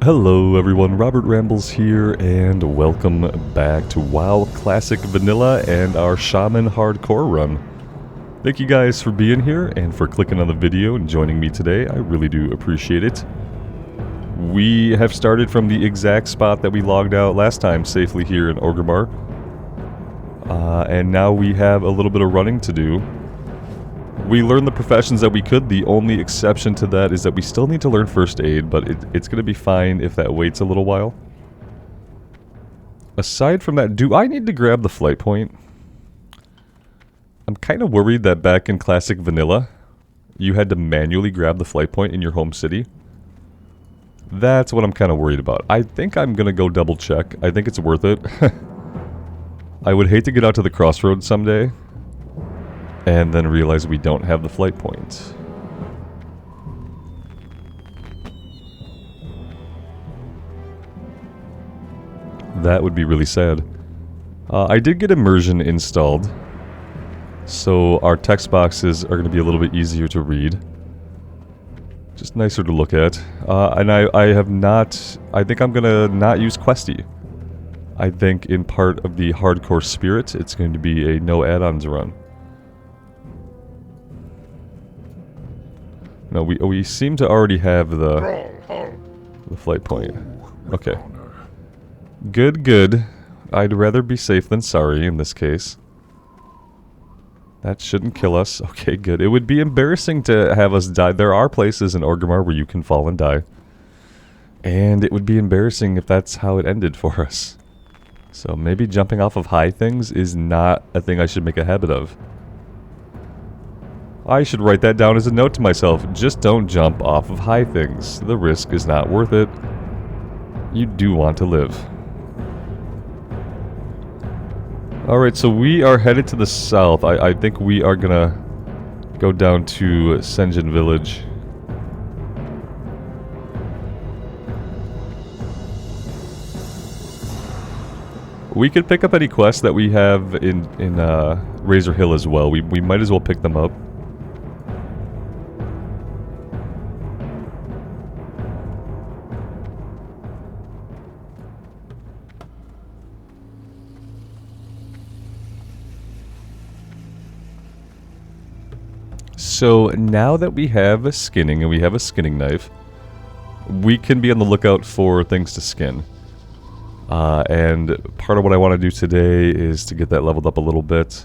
Hello everyone, Robert Rambles here, and welcome back to WoW Classic Vanilla and our Shaman Hardcore run. Thank you guys for being here and for clicking on the video and joining me today. I really do appreciate it. We have started from the exact spot that we logged out last time safely here in Orgrimmar. And now we have a little bit of running to do. We learned the professions that we could. The only exception to that is that we still need to learn first aid, but it's going to be fine if that waits a little while. Aside from that, do I need to grab the flight point? I'm kind of worried that back in Classic Vanilla, you had to manually grab the flight point in your home city. That's what I'm kind of worried about. I think I'm going to go double check. I think it's worth it. I would hate to get out to the crossroads someday and then realize we don't have the flight point. That would be really sad. I did get immersion installed, so our text boxes are going to be a little bit easier to read. Just nicer to look at. And I have not... I think I'm going to not use Questy. I think in part of the hardcore spirit, it's going to be a no add-ons run. No, we seem to already have the flight point. Okay. Good, good. I'd rather be safe than sorry in this case. That shouldn't kill us. Okay, good. It would be embarrassing to have us die. There are places in Orgrimmar where you can fall and die. And it would be embarrassing if that's how it ended for us. So maybe jumping off of high things is not a thing I should make a habit of. I should write that down as a note to myself. Just don't jump off of high things. The risk is not worth it. You do want to live. Alright, so we are headed to the south. I think we are gonna go down to Senjin Village. We could pick up any quests that we have in Razor Hill as well. We might as well pick them up. So now that we have a skinning and we have a skinning knife, we can be on the lookout for things to skin. And part of what I want to do today is to get that leveled up a little bit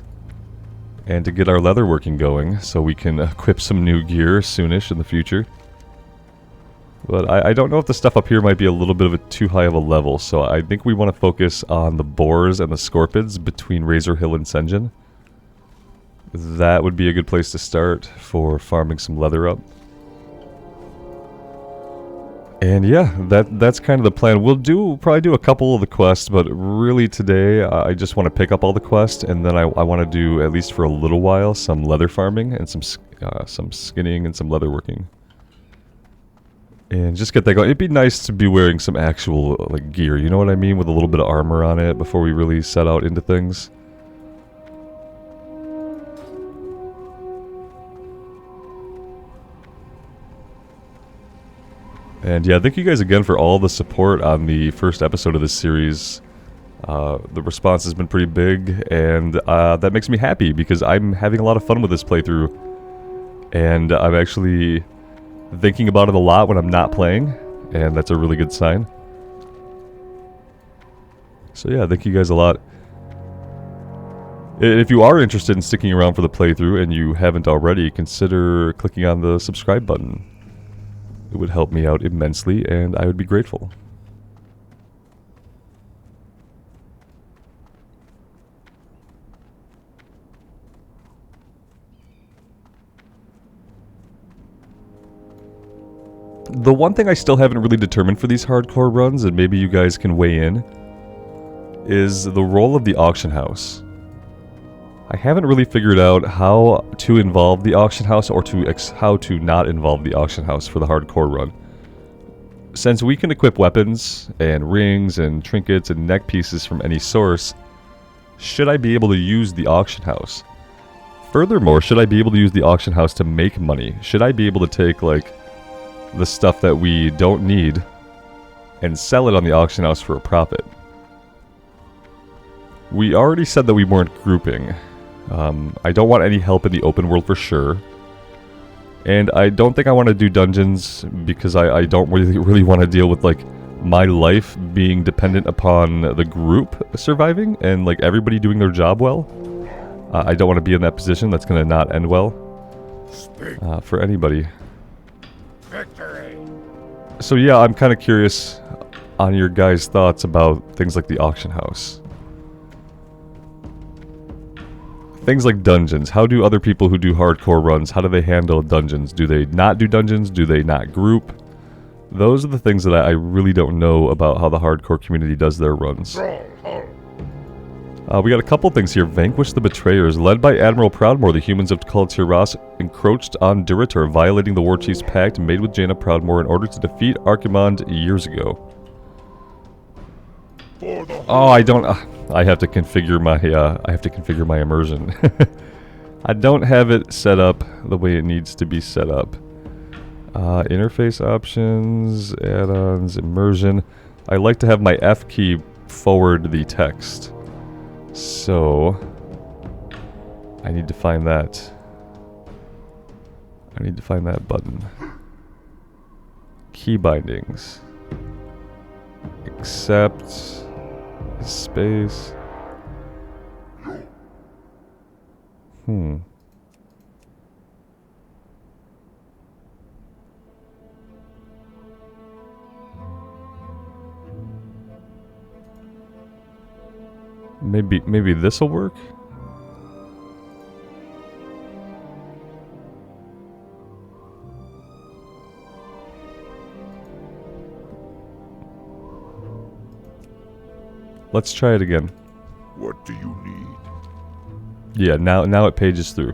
and to get our leatherworking going so we can equip some new gear soonish in the future. But I don't know if the stuff up here might be a little bit of a too high of a level, so I think we want to focus on the boars and the scorpids between Razor Hill and Senjin. That would be a good place to start for farming some leather up. And yeah, that's kind of the plan. We'll probably do a couple of the quests, but really today I just want to pick up all the quests, and then I want to do, at least for a little while, some leather farming and some skinning and some leatherworking. And just get that going. It'd be nice to be wearing some actual like gear, you know what I mean, with a little bit of armor on it before we really set out into things. And yeah, thank you guys again for all the support on the first episode of this series. The response has been pretty big, and that makes me happy because I'm having a lot of fun with this playthrough. And I'm actually thinking about it a lot when I'm not playing, and that's a really good sign. So yeah, thank you guys a lot. If you are interested in sticking around for the playthrough and you haven't already, consider clicking on the subscribe button. It would help me out immensely, and I would be grateful. The one thing I still haven't really determined for these hardcore runs, and maybe you guys can weigh in, is the role of the auction house. I haven't really figured out how to involve the auction house or how to not involve the auction house for the hardcore run. Since we can equip weapons and rings and trinkets and neck pieces from any source, should I be able to use the auction house? Furthermore, should I be able to use the auction house to make money? Should I be able to take like the stuff that we don't need and sell it on the auction house for a profit. We already said that we weren't grouping. I don't want any help in the open world for sure. And I don't think I want to do dungeons because I don't really want to deal with like my life being dependent upon the group surviving and like everybody doing their job well. I don't want to be in that position. That's going to not end well for anybody. Victory. So yeah, I'm kind of curious on your guys' thoughts about things like the auction house. Things like dungeons. How do other people who do hardcore runs, how do they handle dungeons? Do they not do dungeons? Do they not group? Those are the things that I really don't know about how the hardcore community does their runs. We got a couple things here. Vanquish the Betrayers. Led by Admiral Proudmoore, the humans of Kul Tiras encroached on Durator, violating the Warchief's pact made with Jaina Proudmoore in order to defeat Archimond years ago. Oh, I don't... I have to configure my immersion. I don't have it set up the way it needs to be set up. Interface options, add-ons, immersion. I like to have my F key forward the text. So I need to find that. I need to find that button. Key bindings. Accept. Space. Maybe this'll work? Let's try it again. What do you need? Yeah, now it pages through.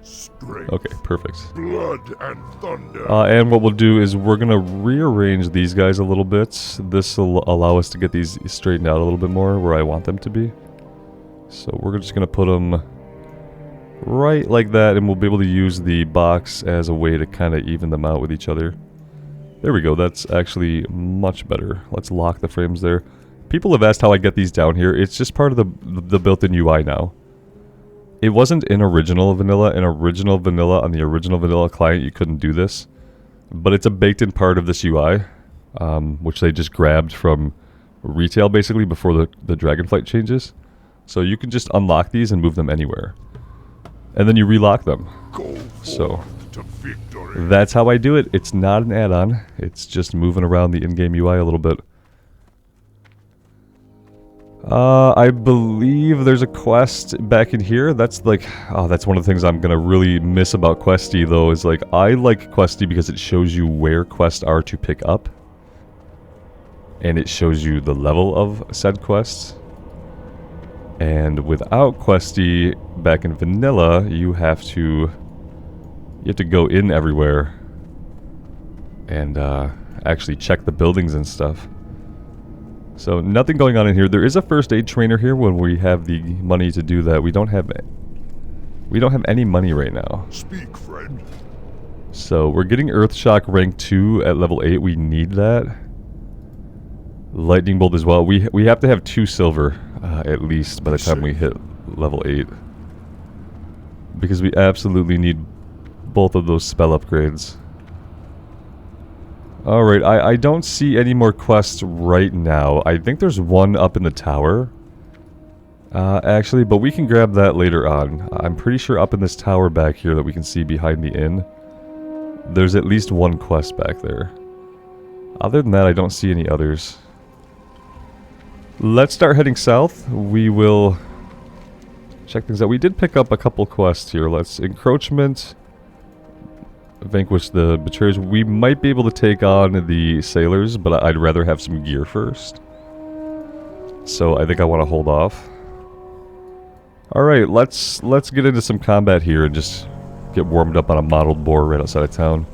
Strength. Okay, perfect. Blood and thunder. And what we'll do is we're gonna rearrange these guys a little bit. This will allow us to get these straightened out a little bit more where I want them to be. So we're just gonna put them right like that, and we'll be able to use the box as a way to kind of even them out with each other. There we go. That's actually much better. Let's lock the frames there. People have asked how I get these down here. It's just part of the built-in UI now. It wasn't in original vanilla. In original vanilla, on the original vanilla client, you couldn't do this. But it's a baked-in part of this UI, which they just grabbed from retail, basically, before the Dragonflight changes. So you can just unlock these and move them anywhere. And then you relock them. So that's how I do it. It's not an add-on. It's just moving around the in-game UI a little bit. I believe there's a quest back in here. That's like, oh, that's one of the things I'm gonna really miss about Questy, though, is like, I like Questy because it shows you where quests are to pick up. And it shows you the level of said quests. And without Questy, back in Vanilla, you have to go in everywhere and actually check the buildings and stuff. So nothing going on in here. There is a first aid trainer here when we have the money to do that. We don't have any money right now. Speak, friend. So we're getting Earthshock rank 2 at level 8. We need that. Lightning Bolt as well. We have to have 2 silver at least by the time we hit level 8. Because we absolutely need both of those spell upgrades. Alright, I don't see any more quests right now. I think there's one up in the tower. Actually, but we can grab that later on. I'm pretty sure up in this tower back here that we can see behind the inn, there's at least one quest back there. Other than that, I don't see any others. Let's start heading south. We will check things out. We did pick up a couple quests here. Let's encroachment... Vanquish the Betrayers. We might be able to take on the sailors, but I'd rather have some gear first. So I think I want to hold off. Alright, let's get into some combat here and just get warmed up on a modeled boar right outside of town.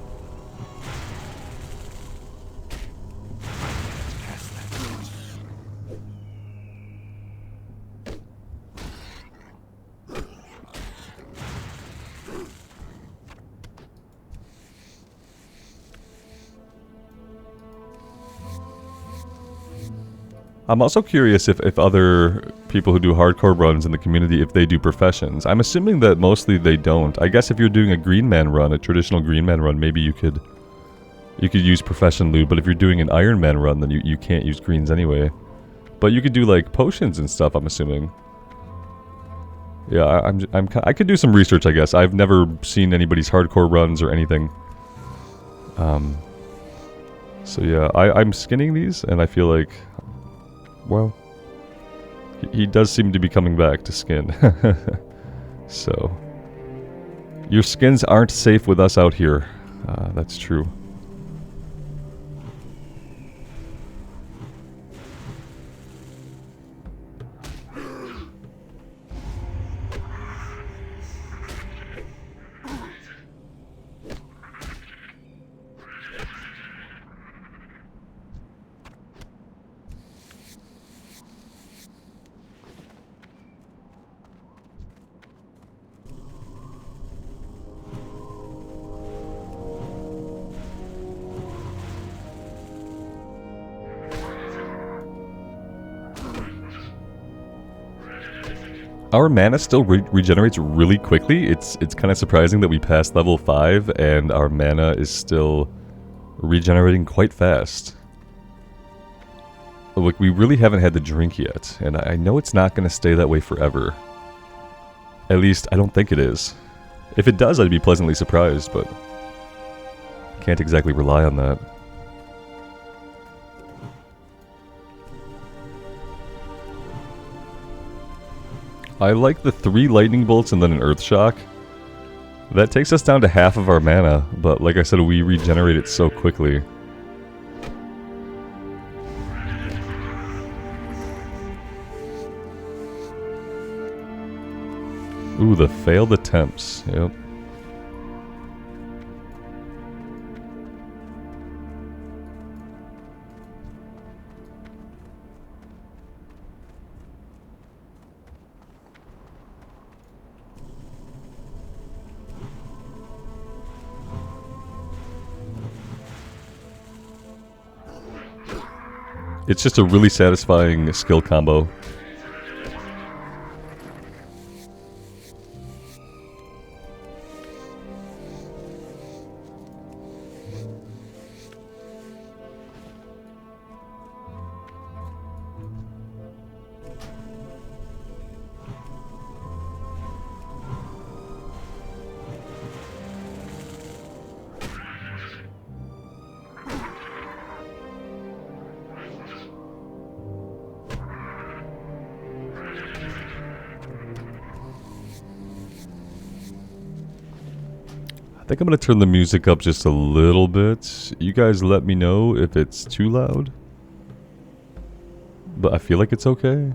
I'm also curious if other people who do hardcore runs in the community, if they do professions. I'm assuming that mostly they don't. I guess if you're doing a green man run, a traditional green man run, maybe you could use profession loot, but if you're doing an Iron Man run, then you can't use greens anyway. But you could do like potions and stuff, I'm assuming. Yeah, I could do some research, I guess. I've never seen anybody's hardcore runs or anything. So yeah, I'm skinning these, and I feel like, well, he does seem to be coming back to skin. So, your skins aren't safe with us out here. That's true. Our mana still regenerates really quickly. It's kind of surprising that we passed level 5 and our mana is still regenerating quite fast. Like, we really haven't had the drink yet, and I know it's not going to stay that way forever. At least, I don't think it is. If it does, I'd be pleasantly surprised, but can't exactly rely on that. I like the 3 lightning bolts and then an earth shock. That takes us down to half of our mana, but like I said, we regenerate it so quickly. Ooh, the failed attempts. Yep. It's just a really satisfying skill combo. I think I'm going to turn the music up just a little bit. You guys let me know if it's too loud. But I feel like it's okay.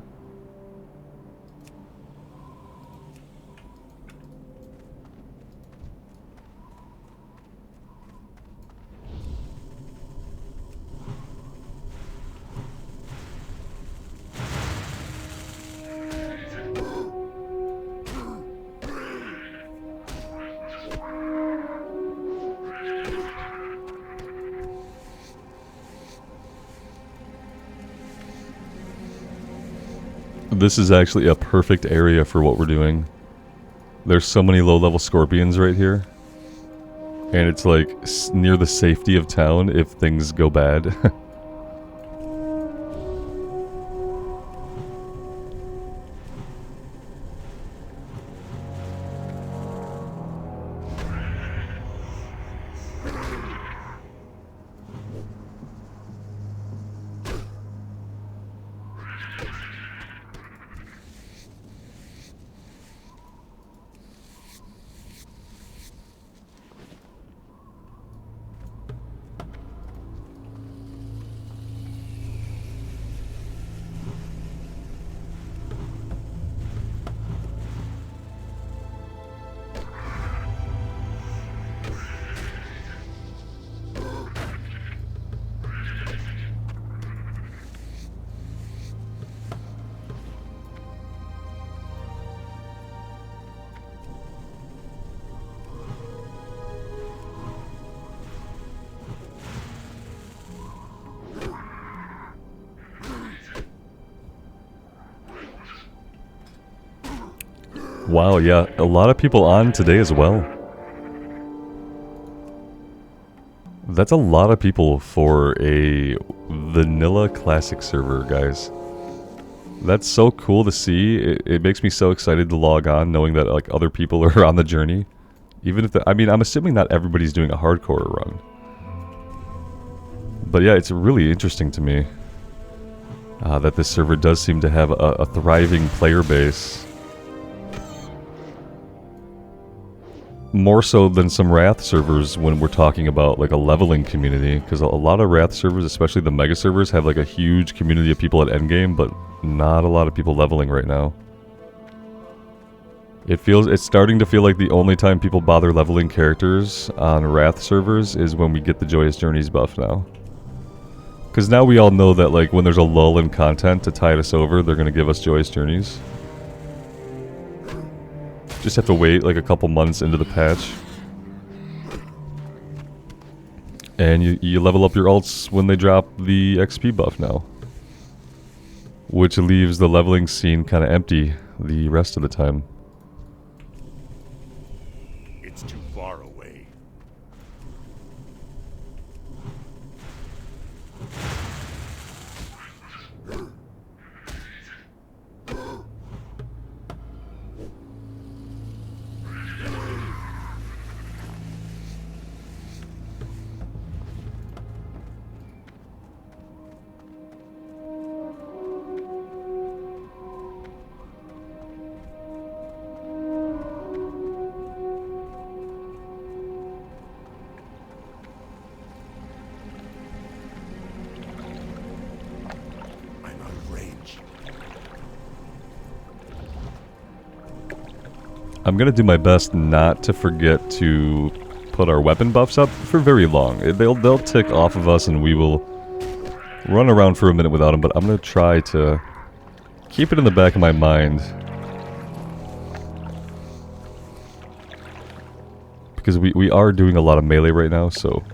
This is actually a perfect area for what we're doing. There's so many low-level scorpions right here. And it's like near the safety of town if things go bad. Wow, yeah, a lot of people on today as well. That's a lot of people for a vanilla classic server, guys. That's so cool to see. It makes me so excited to log on knowing that like other people are on the journey. Even if I mean, I'm assuming not everybody's doing a hardcore run. But yeah, it's really interesting to me that this server does seem to have a thriving player base. More so than some Wrath servers when we're talking about like a leveling community, because a lot of Wrath servers, especially the mega servers, have like a huge community of people at endgame, but not a lot of people leveling right now. It's starting to feel like the only time people bother leveling characters on Wrath servers is when we get the Joyous Journeys buff now. Because now we all know that like when there's a lull in content to tide us over, they're going to give us Joyous Journeys. Just have to wait like a couple months into the patch. And you level up your alts when they drop the XP buff now. Which leaves the leveling scene kind of empty the rest of the time. It's too far away. I'm gonna do my best not to forget to put our weapon buffs up for very long. They'll tick off of us and we will run around for a minute without them, but I'm gonna try to keep it in the back of my mind. Because we are doing a lot of melee right now, so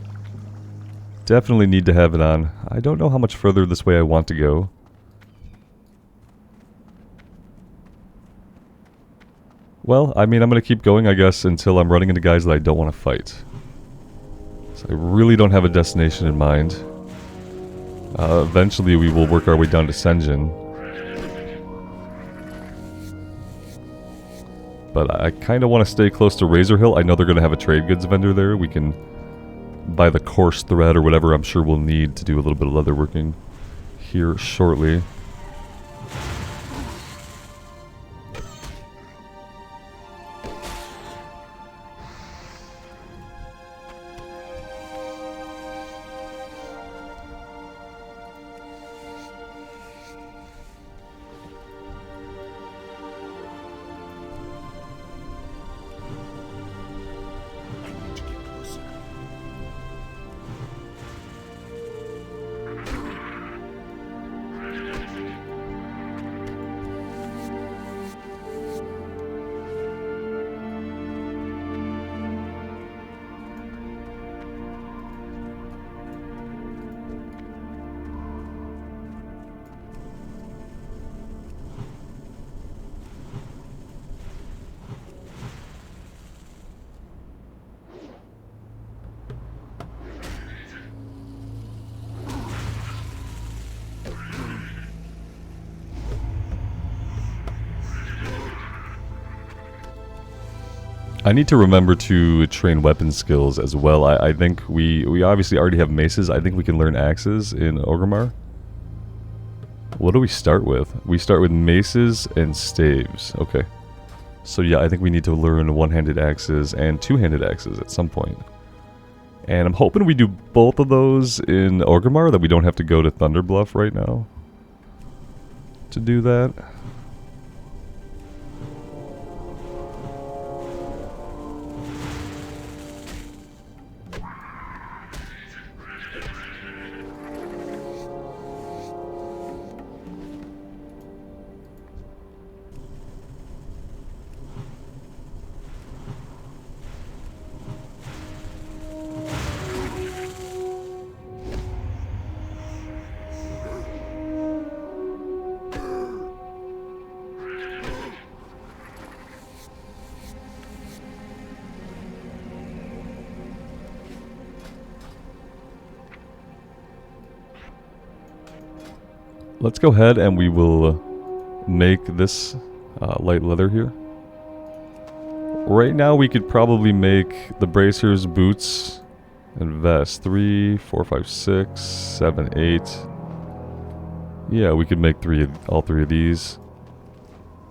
definitely need to have it on. I don't know how much further this way I want to go. Well, I mean, I'm going to keep going, I guess, until I'm running into guys that I don't want to fight. So I really don't have a destination in mind. Eventually we will work our way down to Senjin. But I kind of want to stay close to Razor Hill. I know they're going to have a trade goods vendor there. We can buy the coarse thread or whatever I'm sure we'll need to do a little bit of leatherworking here shortly. I need to remember to train weapon skills as well. I think we obviously already have maces. I think we can learn axes in Orgrimmar. What do we start with? We start with maces and staves. Okay. So yeah, I think we need to learn one-handed axes and two-handed axes at some point. And I'm hoping we do both of those in Orgrimmar, that we don't have to go to Thunderbluff right now to do that. let's go ahead and we will make this light leather here. Right now we could probably make the bracers, boots, and vest. 3, 4, 5, 6, 7, 8. Yeah, we could make all three of these.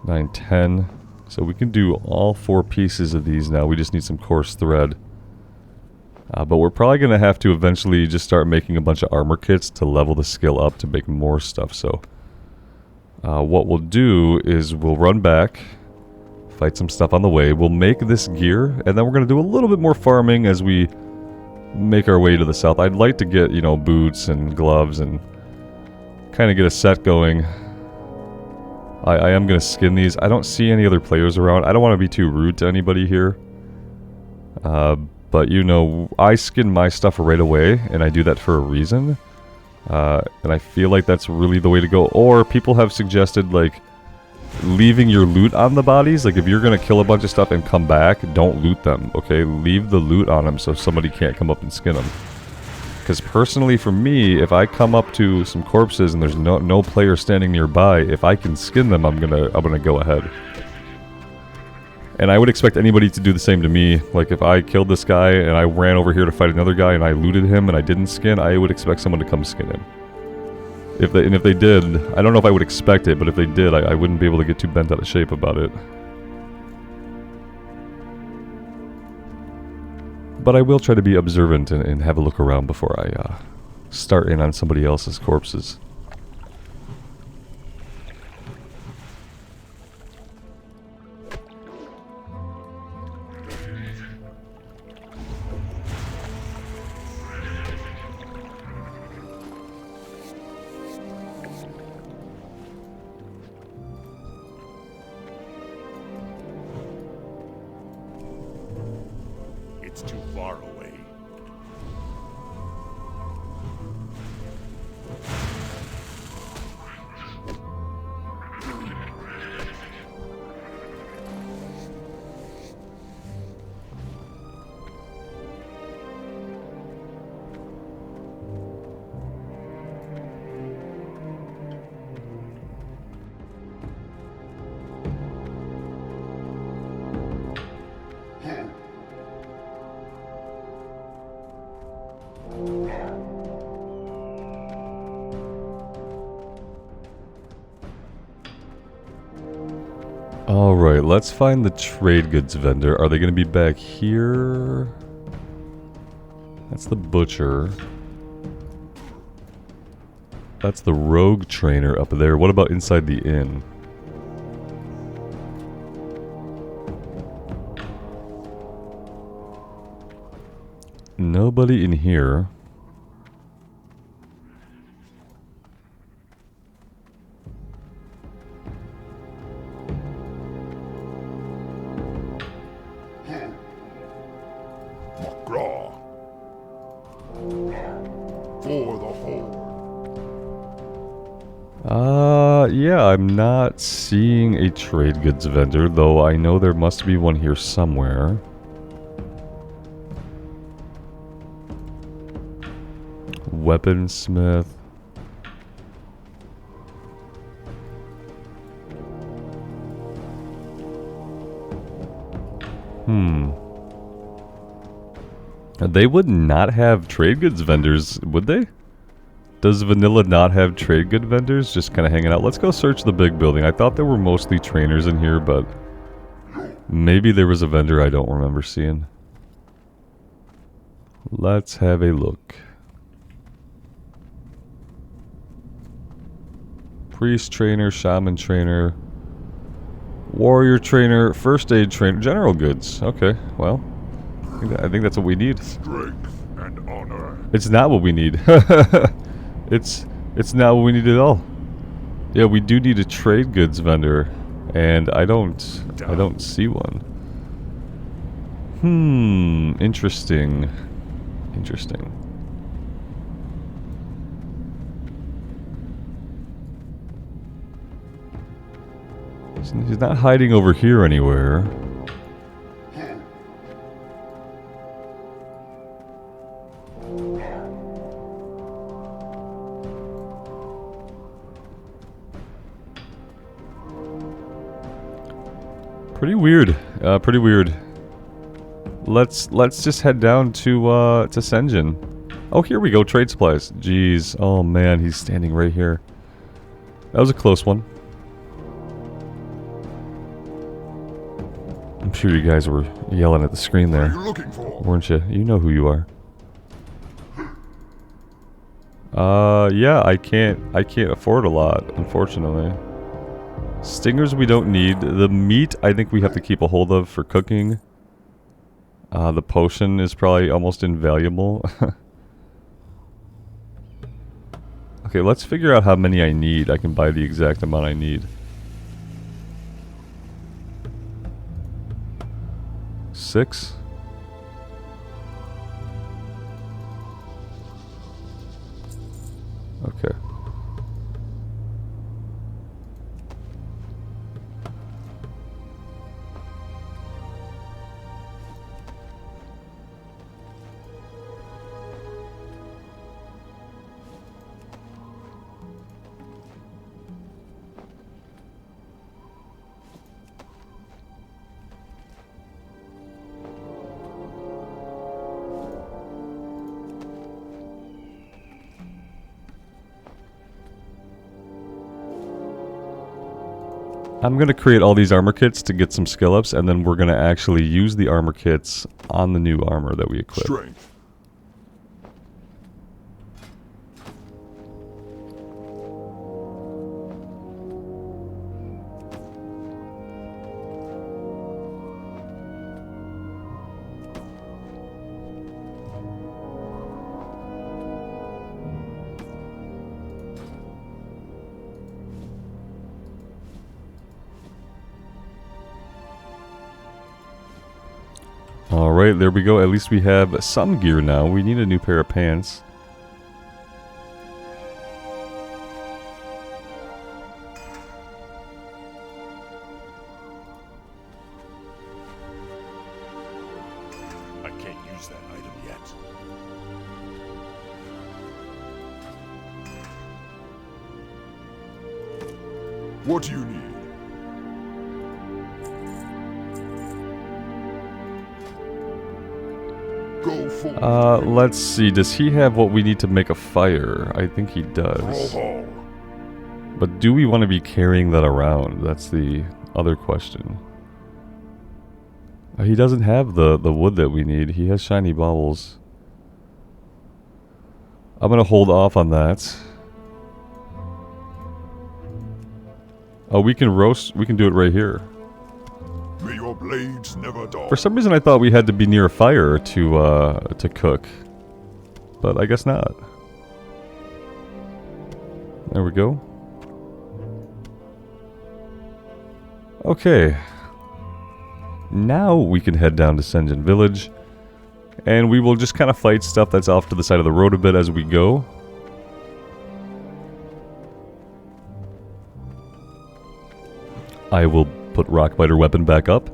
9, 10. So we can do all 4 pieces of these now. We just need some coarse thread. But we're probably going to have to eventually just start making a bunch of armor kits to level the skill up to make more stuff. So what we'll do is we'll run back, fight some stuff on the way. We'll make this gear, and then we're going to do a little bit more farming as we make our way to the south. I'd like to get, you know, boots and gloves and kind of get a set going. I am going to skin these. I don't see any other players around. I don't want to be too rude to anybody here. But, you know, I skin my stuff right away, and I do that for a reason. And I feel like that's really the way to go. Or people have suggested, like, leaving your loot on the bodies. Like, if you're going to kill a bunch of stuff and come back, don't loot them, okay? Leave the loot on them so somebody can't come up and skin them. Because personally, for me, if I come up to some corpses and there's no player standing nearby, if I can skin them, I'm gonna go ahead. And I would expect anybody to do the same to me. Like, if I killed this guy and I ran over here to fight another guy and I looted him and I didn't skin, I would expect someone to come skin him. If they did, I don't know if I would expect it, but if they did, I wouldn't be able to get too bent out of shape about it. But I will try to be observant and have a look around before I start in on somebody else's corpses. It's too far away. Alright, let's find the trade goods vendor. Are they going to be back here? That's the butcher. That's the rogue trainer up there. What about inside the inn? Nobody in here. Yeah, I'm not seeing a trade goods vendor, though I know there must be one here somewhere. Weaponsmith. They would not have trade goods vendors, would they? Does Vanilla not have trade good vendors just kind of hanging out? Let's go search the big building. I thought there were mostly trainers in here, but maybe there was a vendor I don't remember seeing. Let's have a look. Priest trainer, shaman trainer, warrior trainer, first aid trainer, general goods. Okay, well, I think that's what we need. Strength and honor. It's not what we need. It's not what we need at all. Yeah, we do need a trade goods vendor, and I don't see one. Interesting. Interesting. He's not hiding over here anywhere. Pretty weird. Pretty weird. Let's just head down to Senjin. Oh, here we go. Trade supplies. Jeez. Oh man, he's standing right here. That was a close one. I'm sure you guys were yelling at the screen there. What are you looking for? Weren't you? You know who you are. Yeah, I can't afford a lot, unfortunately. Stingers we don't need. The meat I think we have to keep a hold of for cooking. The potion is probably almost invaluable. Okay, let's figure out how many I need. I can buy the exact amount I need. 6. Okay. I'm going to create all these armor kits to get some skill ups, and then we're going to actually use the armor kits on the new armor that we equip. Strength. Alright, there we go. At least we have some gear now. We need a new pair of pants. I can't use that item yet. What do you need? Go forward. Let's see. Does he have what we need to make a fire? I think he does. Roll. But do we want to be carrying that around? That's the other question. He doesn't have the wood that we need. He has shiny baubles. I'm going to hold off on that. Oh, we can roast. We can do it right here. May your blades never dull. For some reason, I thought we had to be near a fire to cook, but I guess not. There we go. Okay. Now we can head down to Senjin Village, and we will just kind of fight stuff that's off to the side of the road a bit as we go. I will put Rockbiter weapon back up.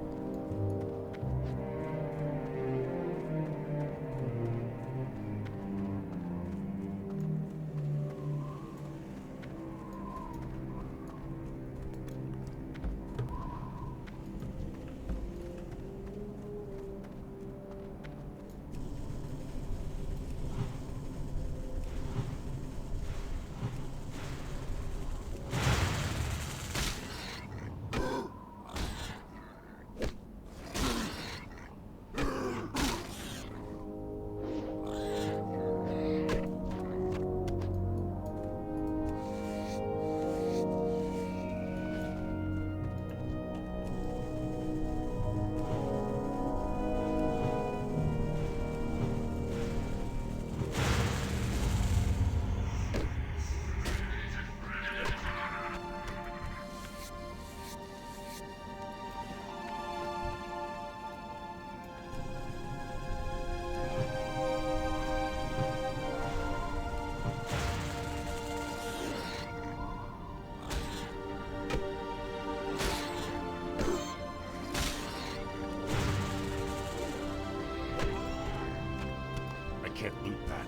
Can't loot that.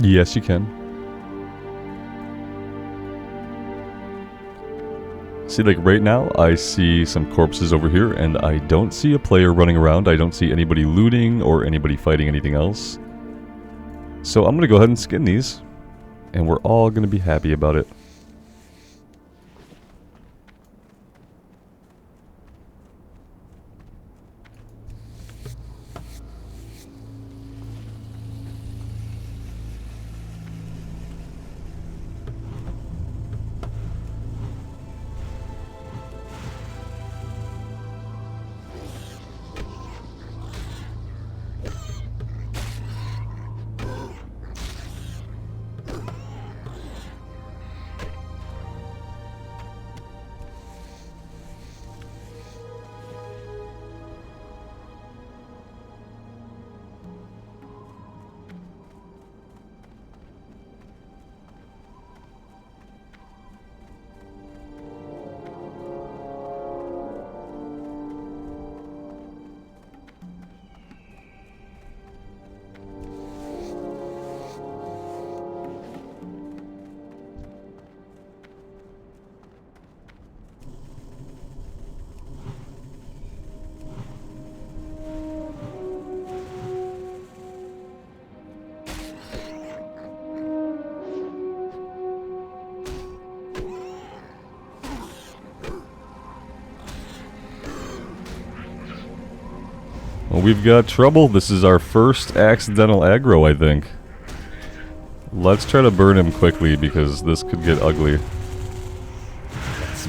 Yes, you can. See, like right now, I see some corpses over here, and I don't see a player running around. I don't see anybody looting or anybody fighting anything else. So I'm gonna go ahead and skin these, and we're all gonna be happy about it. Well, we've got trouble. This is our first accidental aggro, I think. Let's try to burn him quickly because this could get ugly.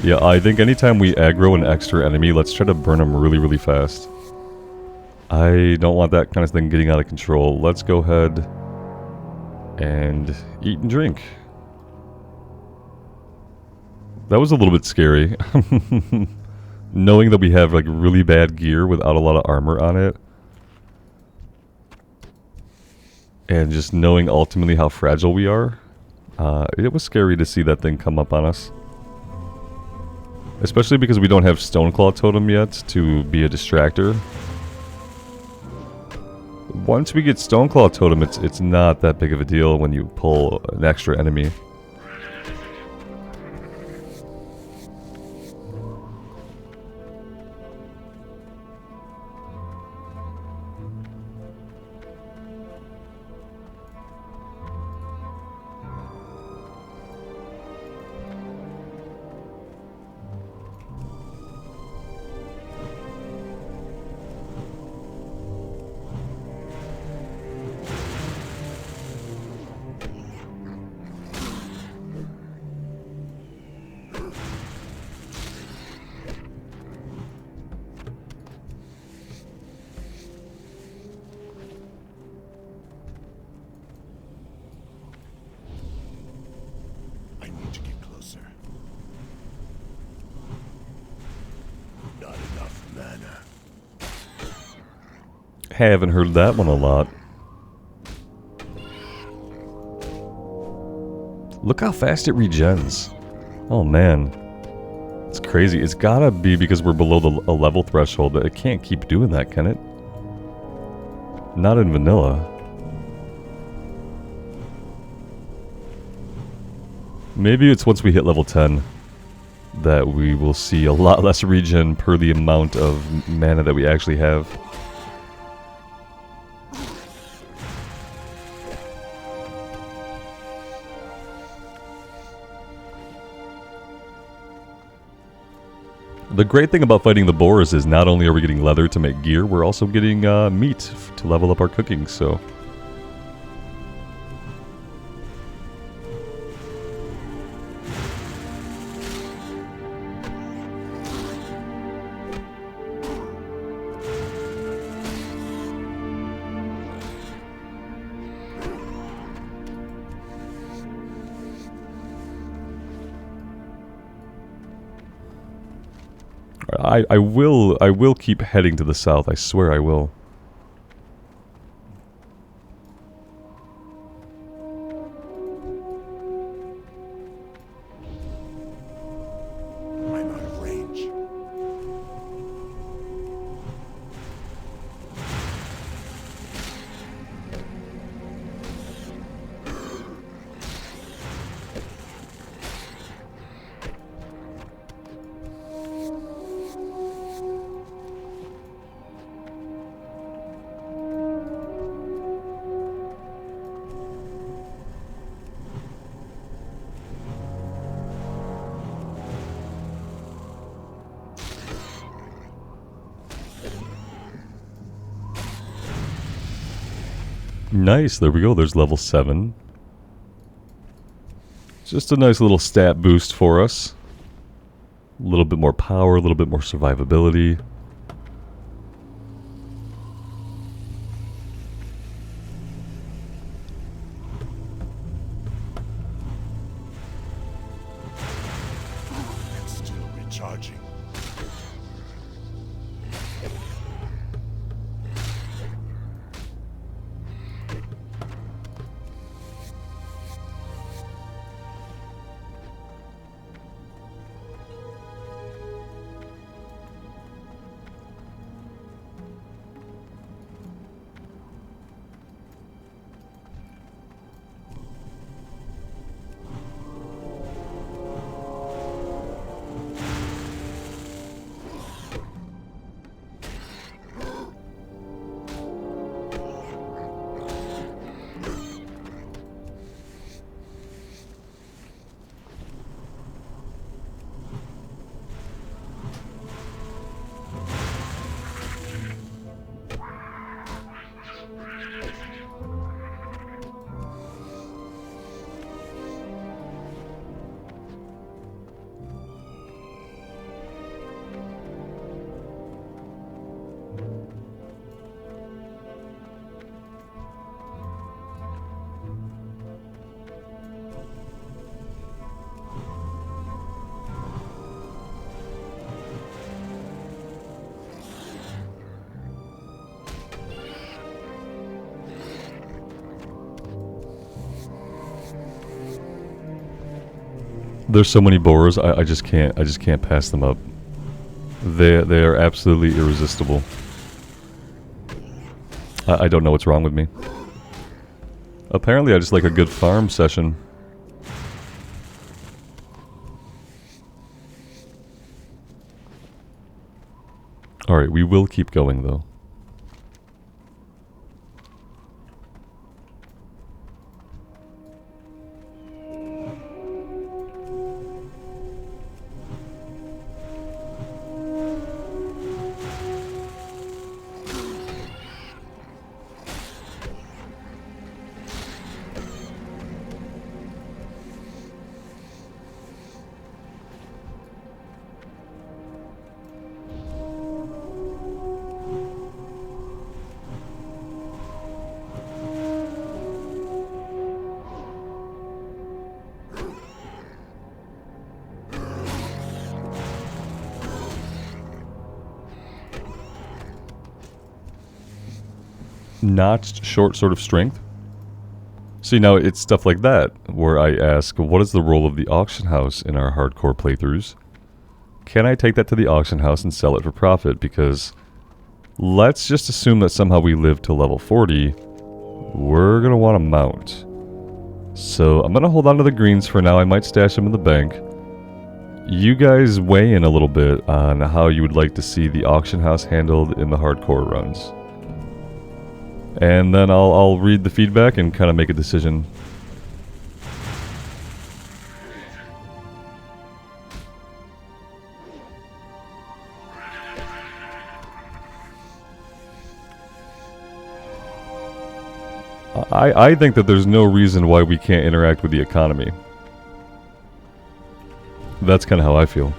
Yeah, I think anytime we aggro an extra enemy, let's try to burn him really, really fast. I don't want that kind of thing getting out of control. Let's go ahead and eat and drink. That was a little bit scary. Knowing that we have like really bad gear without a lot of armor on it. And just knowing ultimately how fragile we are. It was scary to see that thing come up on us. Especially because we don't have Stoneclaw Totem yet to be a distractor. Once we get Stoneclaw Totem, it's not that big of a deal when you pull an extra enemy. Haven't heard that one a lot. Look how fast it regens. Oh man. It's crazy. It's gotta be because we're below a level threshold. It can't keep doing that, can it? Not in vanilla. Maybe it's once we hit level 10 that we will see a lot less regen per the amount of mana that we actually have. The great thing about fighting the boars is not only are we getting leather to make gear, we're also getting meat to level up our cooking, so... I will keep heading to the south, I swear I will. I'm out of range. Nice, there we go, there's level 7. Just a nice little stat boost for us. A little bit more power, a little bit more survivability. It's still recharging. There's so many boars, I just can't pass them up. They are absolutely irresistible. I don't know what's wrong with me. Apparently I just like a good farm session. Alright, we will keep going though. Notched short sword of strength. See, now it's stuff like that where I ask, what is the role of the auction house in our hardcore playthroughs? Can I take that to the auction house and sell it for profit? Because let's just assume that somehow we live to level 40. We're gonna want to mount. So I'm gonna hold on to the greens for now. I might stash them in the bank. You guys weigh in a little bit on how you would like to see the auction house handled in the hardcore runs. And then I'll read the feedback and kind of make a decision. I think that there's no reason why we can't interact with the economy. That's kind of how I feel.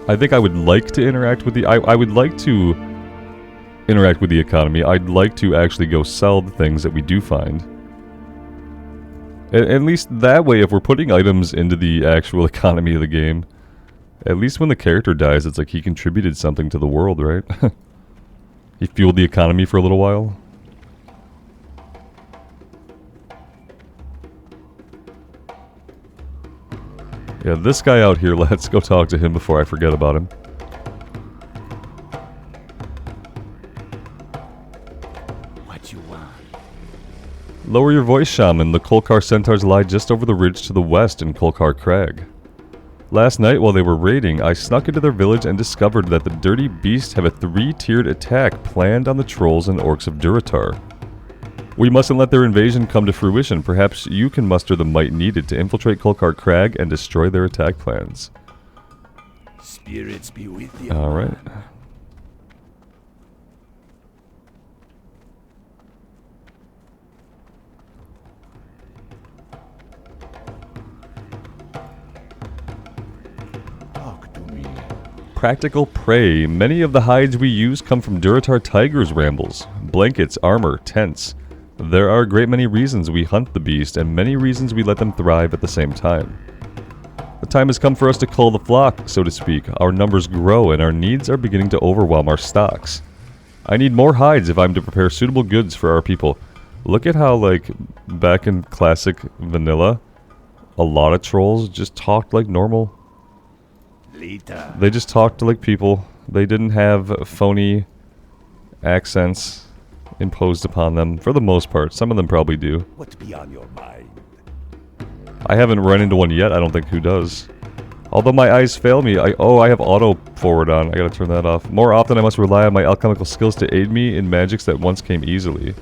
I think I would like to interact with the... I would like to interact with the economy. I'd like to actually go sell the things that we do find. At least that way, if we're putting items into the actual economy of the game, at least when the character dies, it's like he contributed something to the world, right? He fueled the economy for a little while. Yeah, this guy out here, let's go talk to him before I forget about him. What you want? Lower your voice, Shaman. The Kolkar centaurs lie just over the ridge to the west in Kolkar Crag. Last night, while they were raiding, I snuck into their village and discovered that the dirty beasts have a 3-tiered attack planned on the trolls and orcs of Durotar. We mustn't let their invasion come to fruition. Perhaps you can muster the might needed to infiltrate Kolkar Crag and destroy their attack plans. Spirits be with you. Alright. Talk to me. Practical prey. Many of the hides we use come from Duratar tigers, Rambles. Blankets, armor, tents. There are a great many reasons we hunt the beast, and many reasons we let them thrive at the same time. The time has come for us to cull the flock, so to speak. Our numbers grow, and our needs are beginning to overwhelm our stocks. I need more hides if I'm to prepare suitable goods for our people. Look at how, like, back in classic vanilla, a lot of trolls just talked like normal. Later. They just talked like people. They didn't have phony accents imposed upon them, for the most part. Some of them probably do. What be on your mind? I haven't run into one yet. I don't think who does. Although my eyes fail me, I have auto forward on. I gotta turn that off. More often I must rely on my alchemical skills to aid me in magics that once came easily.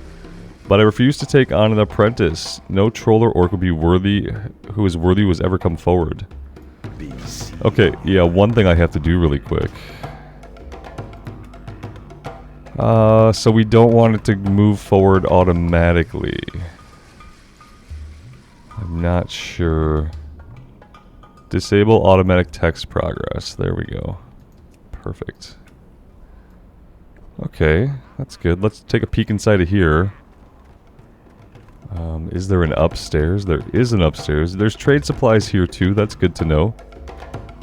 But I refuse to take on an apprentice. No troll or orc would be worthy, who is worthy was ever come forward. Okay, yeah, one thing I have to do really quick. So we don't want it to move forward automatically. I'm not sure. Disable automatic text progress. There we go. Perfect. Okay, that's good. Let's take a peek inside of here. Is there an upstairs? There is an upstairs. There's trade supplies here too. That's good to know.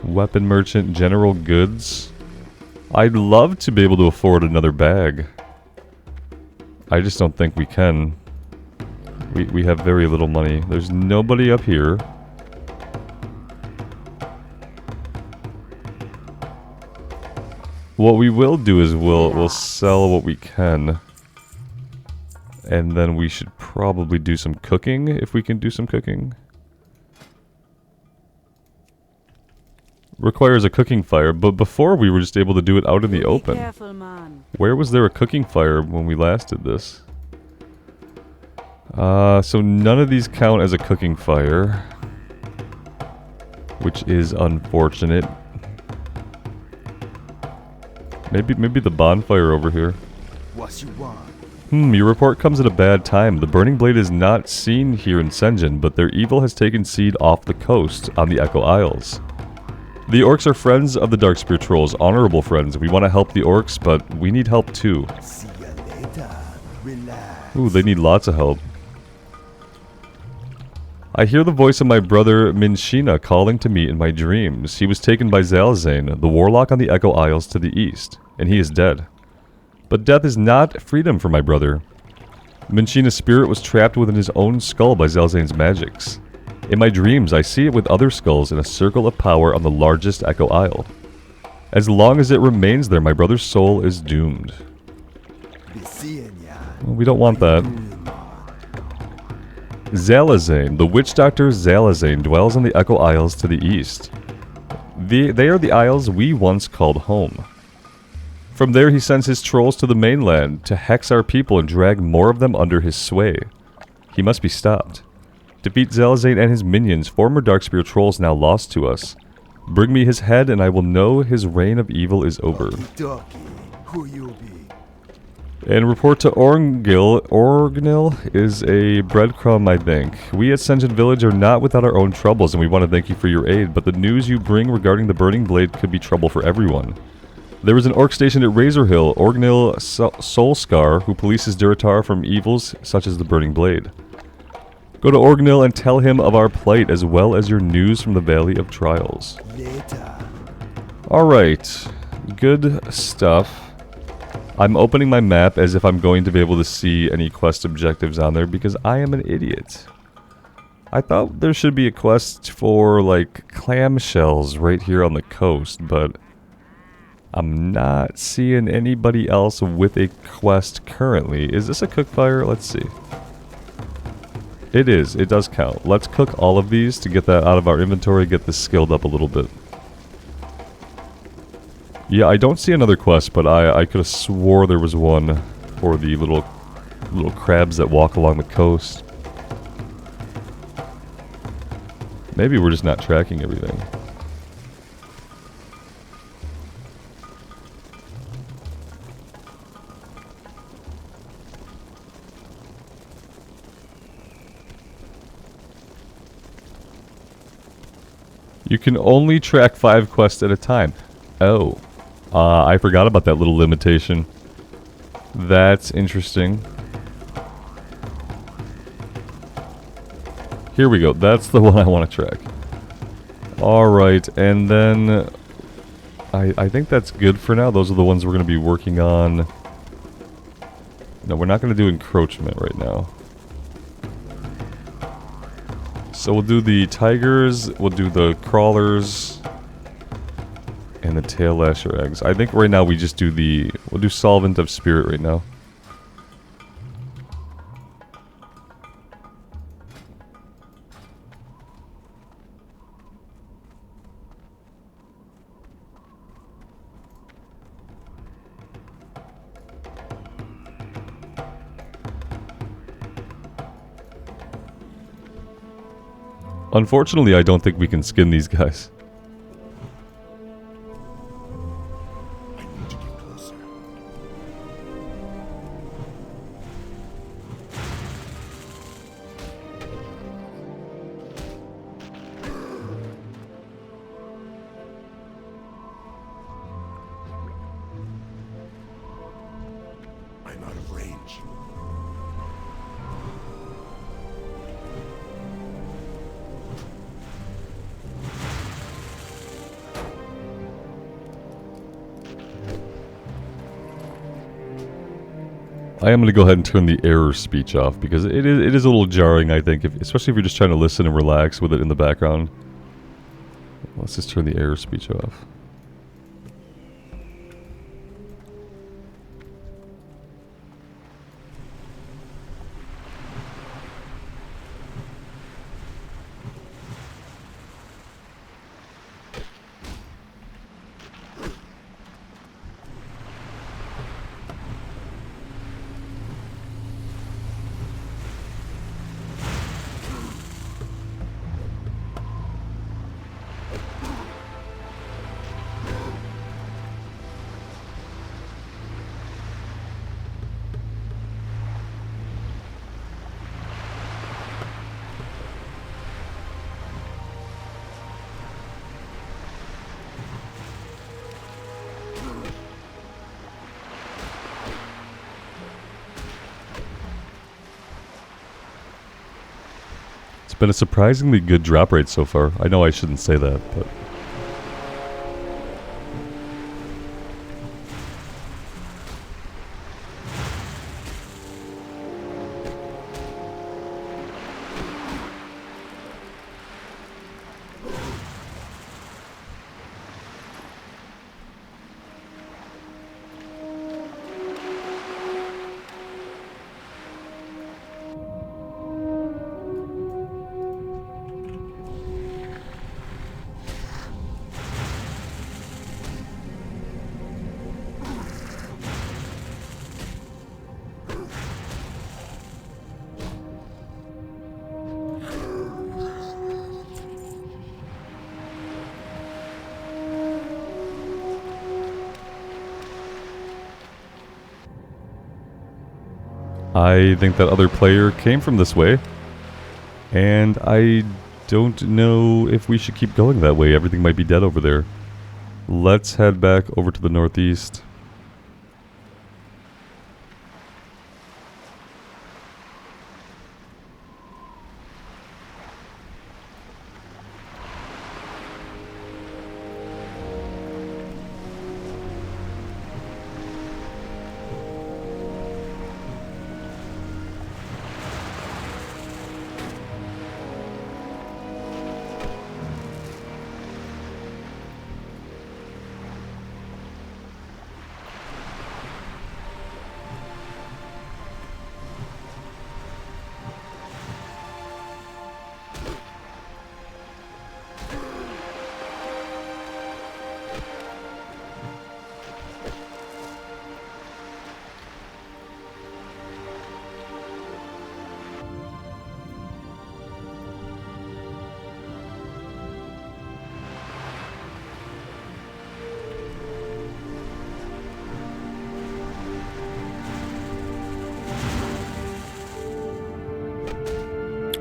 Weapon merchant, general goods. I'd love to be able to afford another bag. I just don't think we can. We have very little money. There's nobody up here. What we will do is we'll sell what we can. And then we should probably do some cooking, if we can do some cooking. Requires a cooking fire, but before we were just able to do it out in the open. Careful, man. Where was there a cooking fire when we last did this? So none of these count as a cooking fire, which is unfortunate. Maybe the bonfire over here. What you want? Your report comes at a bad time. The Burning Blade is not seen here in Senjin, but their evil has taken seed off the coast on the Echo Isles. The orcs are friends of the Darkspear trolls, honorable friends. We want to help the orcs, but we need help too. See ya later. Relax. Ooh, they need lots of help. I hear the voice of my brother Minshina calling to me in my dreams. He was taken by Zalazane, the warlock on the Echo Isles to the east, and he is dead. But death is not freedom for my brother. Minshina's spirit was trapped within his own skull by Zalzane's magics. In my dreams, I see it with other skulls in a circle of power on the largest Echo Isle. As long as it remains there, my brother's soul is doomed. Well, we don't want that. Zalazane, the witch doctor Zalazane, dwells on the Echo Isles to the east. They are the isles we once called home. From there he sends his trolls to the mainland to hex our people and drag more of them under his sway. He must be stopped. Defeat Zalazane and his minions, former Darkspear trolls now lost to us. Bring me his head and I will know his reign of evil is over. Who you be? And report to Orngil. Orgnil is a breadcrumb, I think. We at Senjin Village are not without our own troubles, and we want to thank you for your aid, but the news you bring regarding the Burning Blade could be trouble for everyone. There is an orc stationed at Razor Hill, Orgnil Soulscar, who polices Duratar from evils such as the Burning Blade. Go to Orgnil and tell him of our plight, as well as your news from the Valley of Trials. Alright, good stuff. I'm opening my map as if I'm going to be able to see any quest objectives on there because I am an idiot. I thought there should be a quest for, like, clamshells right here on the coast, but I'm not seeing anybody else with a quest currently. Is this a cook fire? Let's see. It is. It does count. Let's cook all of these to get that out of our inventory, get this skilled up a little bit. Yeah, I don't see another quest, but I could have swore there was one for the little little crabs that walk along the coast. Maybe we're just not tracking everything. You can only track 5 quests at a time. Oh. I forgot about that little limitation. That's interesting. Here we go. That's the one I want to track. Alright, and then... I think that's good for now. Those are the ones we're going to be working on. No, we're not going to do encroachment right now. So we'll do the tigers, we'll do the crawlers, and the tail lasher eggs. I think right now we just do we'll do solvent of spirit right now. Unfortunately, I don't think we can skin these guys. I need to get closer. I'm out of range. I am going to go ahead and turn the error speech off because it is a little jarring, I think, especially if you're just trying to listen and relax with it in the background. Let's just turn the error speech off. It's been a surprisingly good drop rate so far. I know I shouldn't say that, but... I think that other player came from this way, and I don't know if we should keep going that way. Everything might be dead over there. Let's head back over to the northeast.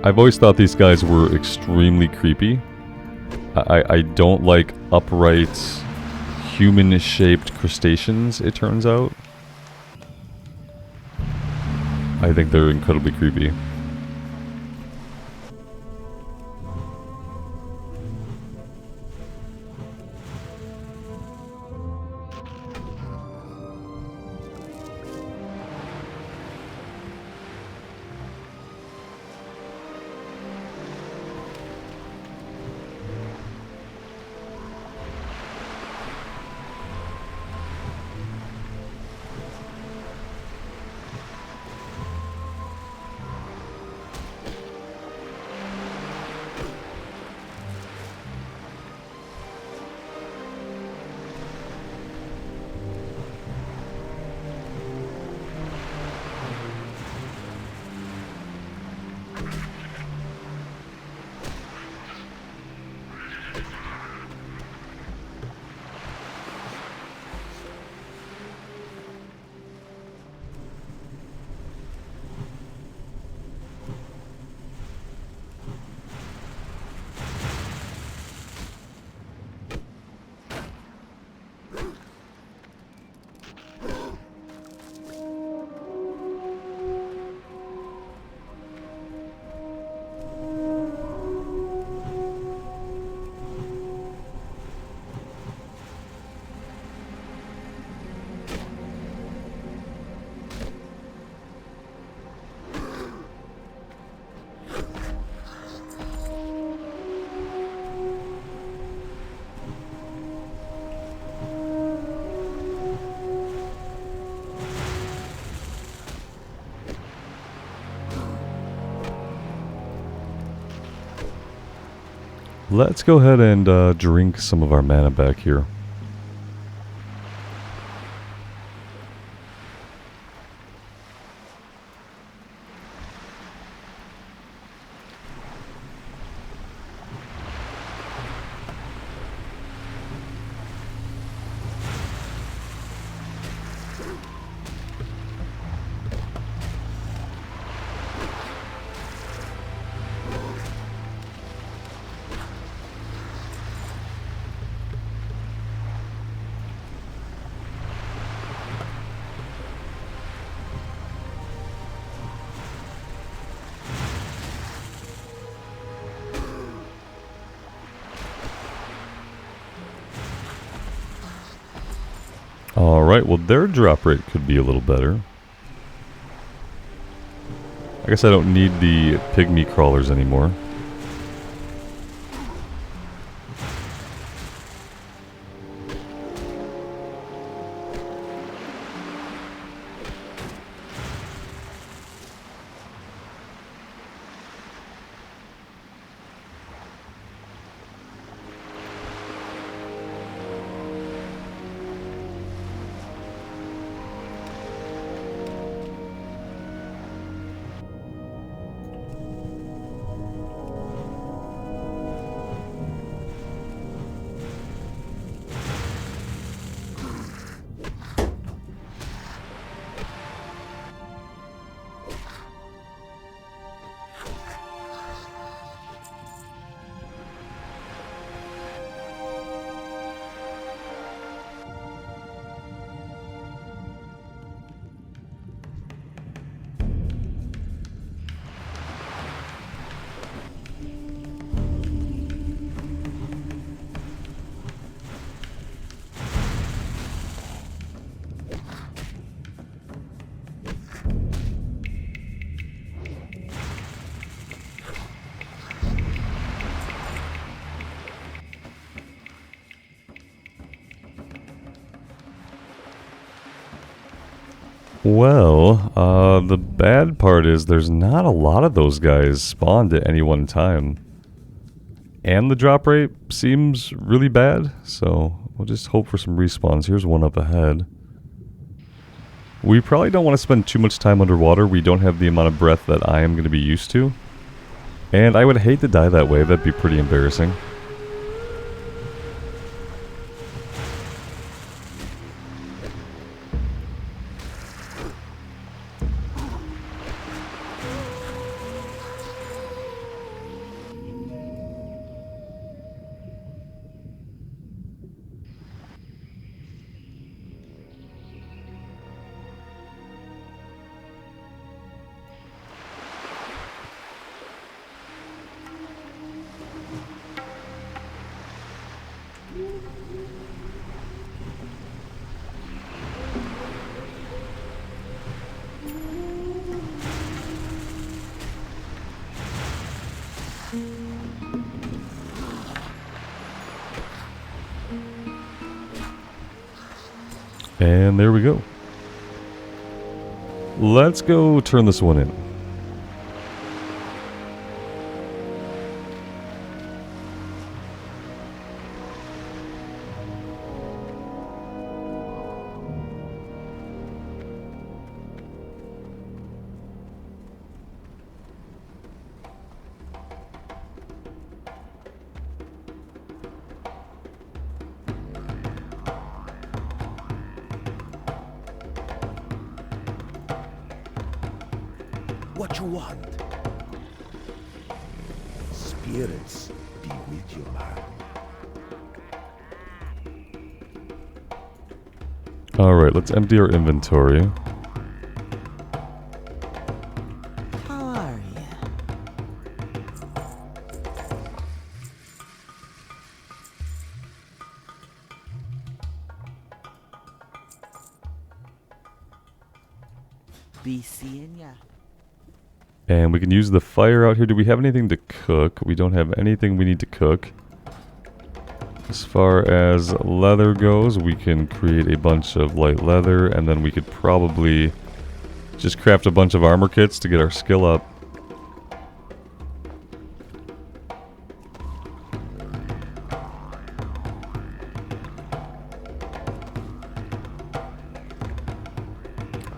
I've always thought these guys were extremely creepy. I don't like upright, human-shaped crustaceans, it turns out. I think they're incredibly creepy. Let's go ahead and drink some of our mana back here. Alright, well their drop rate could be a little better. I guess I don't need the pygmy crawlers anymore. Well, the bad part is there's not a lot of those guys spawned at any one time. And the drop rate seems really bad, so we'll just hope for some respawns. Here's one up ahead. We probably don't want to spend too much time underwater. We don't have the amount of breath that I am going to be used to. And I would hate to die that way. That'd be pretty embarrassing. And there we go. Let's go turn this one in. What you want? Spirits be with you, man. Alright, let's empty our inventory. How are you? Be seeing ya. And we can use the fire out here. Do we have anything to cook? We don't have anything we need to cook. As far as leather goes, we can create a bunch of light leather, and then we could probably just craft a bunch of armor kits to get our skill up.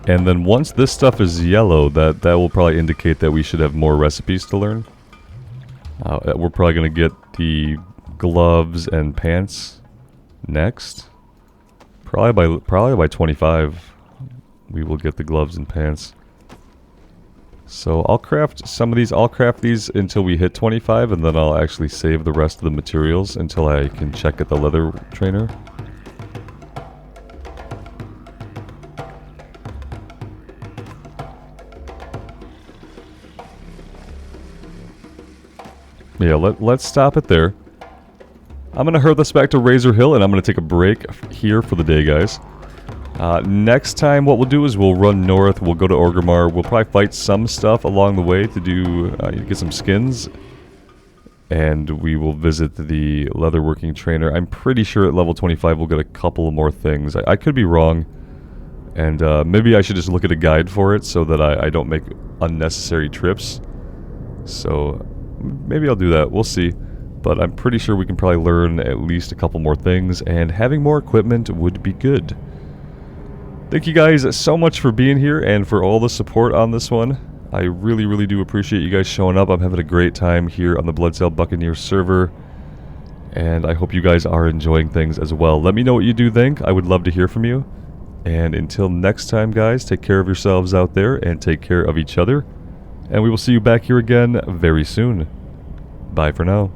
And then once this stuff is yellow, that will probably indicate that we should have more recipes to learn. We're probably going to get the gloves and pants next. Probably by 25, we will get the gloves and pants. So I'll craft some of these. I'll craft these until we hit 25, and then I'll actually save the rest of the materials until I can check at the leather trainer. Yeah, let's stop it there. I'm going to herd this back to Razor Hill, and I'm going to take a break here for the day, guys. Next time, what we'll do is we'll run north, we'll go to Orgrimmar, we'll probably fight some stuff along the way to do, get some skins. And we will visit the Leatherworking trainer. I'm pretty sure at level 25 we'll get a couple more things. I could be wrong. And maybe I should just look at a guide for it so that I don't make unnecessary trips. So maybe I'll do that, we'll see. But I'm pretty sure we can probably learn at least a couple more things, and having more equipment would be good. Thank you guys so much for being here and for all the support on this one. I really do appreciate you guys showing up. I'm having a great time here on the Bloodsail Buccaneers server, and I hope you guys are enjoying things as well. Let me know what you do think. I would love to hear from you. And until next time, guys, take care of yourselves out there and take care of each other. And we will see you back here again very soon. Bye for now.